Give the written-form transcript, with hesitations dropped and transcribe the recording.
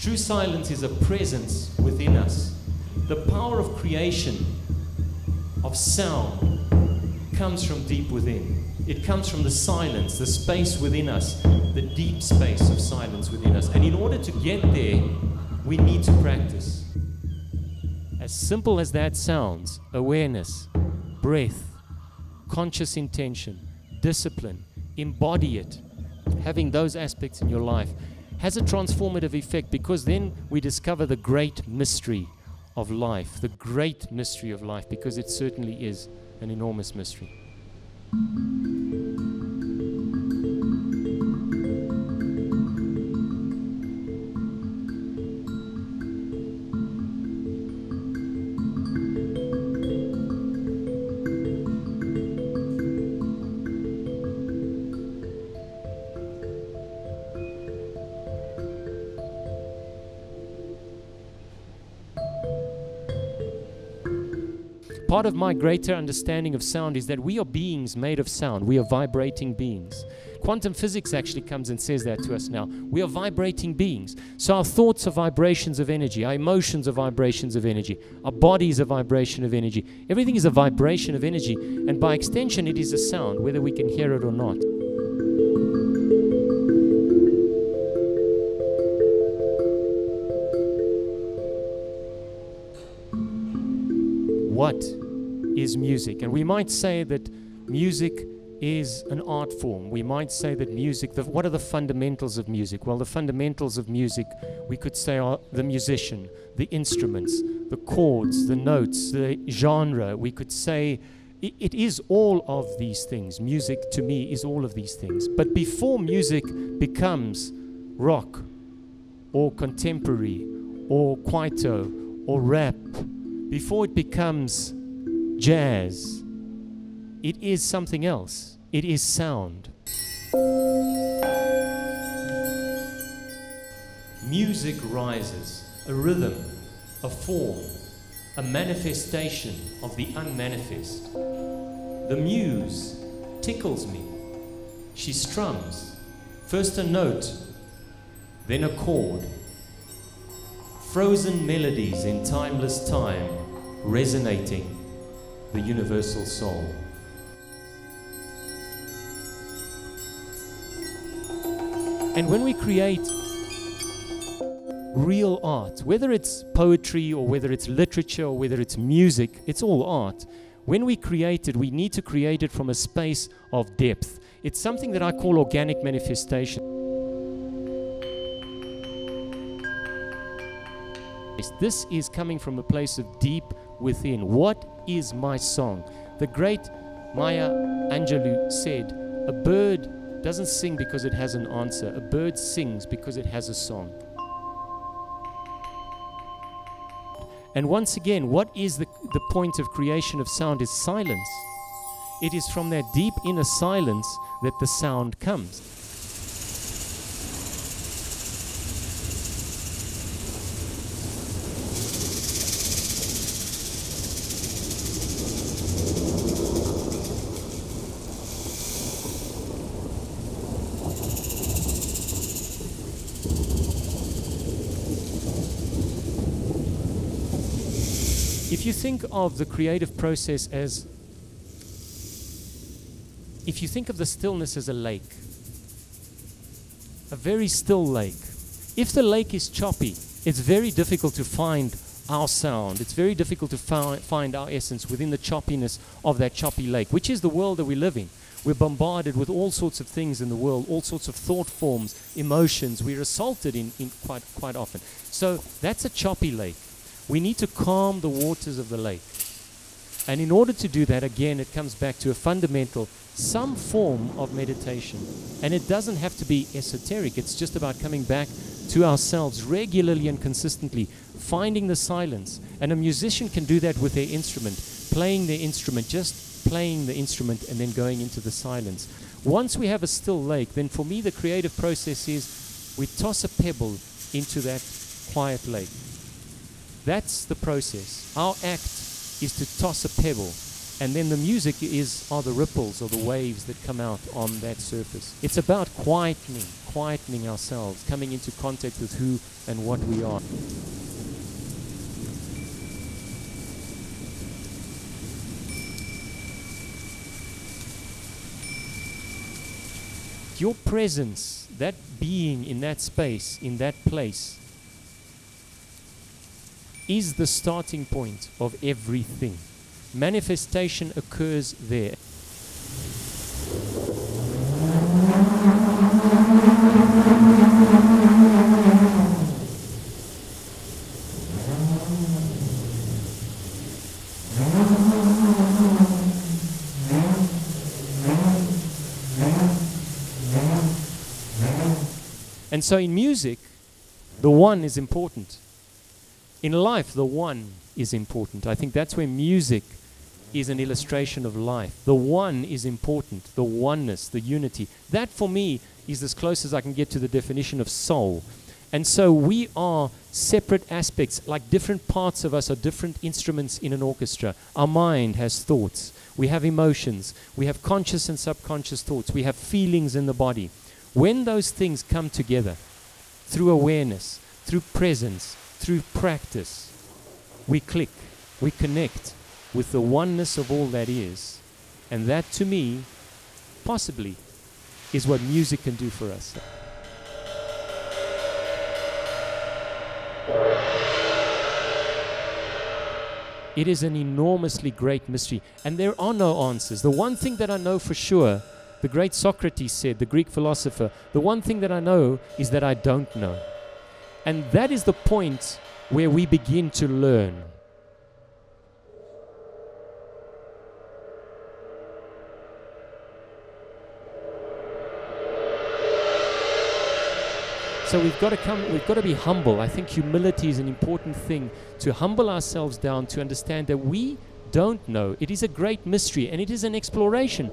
True silence is a presence within us. The power of creation, of sound, comes from deep within. It comes from the silence, the space within us, the deep space of silence within us. And in order to get there, we need to practice. As simple as that sounds, awareness, breath, conscious intention, discipline, embody it, having those aspects in your life has a transformative effect, because then we discover the great mystery of life, the great mystery of life, because it certainly is an enormous mystery. Part of my greater understanding of sound is that we are beings made of sound. We are vibrating beings. Quantum physics actually comes and says that to us now. We are vibrating beings. So our thoughts are vibrations of energy. Our emotions are vibrations of energy. Our body is a vibration of energy. Everything is a vibration of energy. And by extension, it is a sound, whether we can hear it or not. What is music? And we might say that music is an art form. We might say that music, what are the fundamentals of music? Well, the fundamentals of music, we could say, are the musician, the instruments, the chords, the notes, the genre. We could say it is all of these things. Music, to me, is all of these things. But before music becomes rock or contemporary or kwaito or rap, before it becomes jazz, it is something else. It is sound. Music rises, a rhythm, a form, a manifestation of the unmanifest. The muse tickles me. She strums, first a note, then a chord. Frozen melodies in timeless time, resonating the universal soul. And when we create real art, whether it's poetry or whether it's literature or whether it's music, it's all art. When we create it, we need to create it from a space of depth. It's something that I call organic manifestation. This is coming from a place of deep within. What is my song? The great Maya Angelou said, a bird doesn't sing because it has an answer. A bird sings because it has a song. And once again, what is the point of creation of sound is silence. It is from that deep inner silence that the sound comes. If you think of the creative process as, if you think of the stillness as a lake, a very still lake. If the lake is choppy, it's very difficult to find our sound. It's very difficult to find our essence within the choppiness of that choppy lake, which is the world that we live in. We're bombarded with all sorts of things in the world, all sorts of thought forms, emotions. We're assaulted in quite often. So that's a choppy lake. We need to calm the waters of the lake. And in order to do that, again, it comes back to a fundamental, some form of meditation. And it doesn't have to be esoteric. It's just about coming back to ourselves regularly and consistently, finding the silence. And a musician can do that with their instrument, playing their instrument, just playing the instrument and then going into the silence. Once we have a still lake, then for me the creative process is we toss a pebble into that quiet lake. That's the process. Our act is to toss a pebble, and then the music are the ripples or the waves that come out on that surface. It's about quietening quietening ourselves, coming into contact with who and what we are. Your presence, that being in that space, in that place, is the starting point of everything. Manifestation occurs there. And so in music, the one is important. In life, the one is important. I think that's where music is an illustration of life. The one is important, the oneness, the unity. That for me is as close as I can get to the definition of soul. And so we are separate aspects, like different parts of us are different instruments in an orchestra. Our mind has thoughts, we have emotions, we have conscious and subconscious thoughts, we have feelings in the body. When those things come together, through awareness, through presence, through practice, we click, we connect with the oneness of all that is. And that, to me, possibly, is what music can do for us. It is an enormously great mystery, and there are no answers. The one thing that I know for sure, the great Socrates said, the Greek philosopher, the one thing that I know is that I don't know. And that is the point where we begin to learn. So we've got to be humble. I think humility is an important thing, to humble ourselves down, to understand that we don't know. It is a great mystery, and it is an exploration.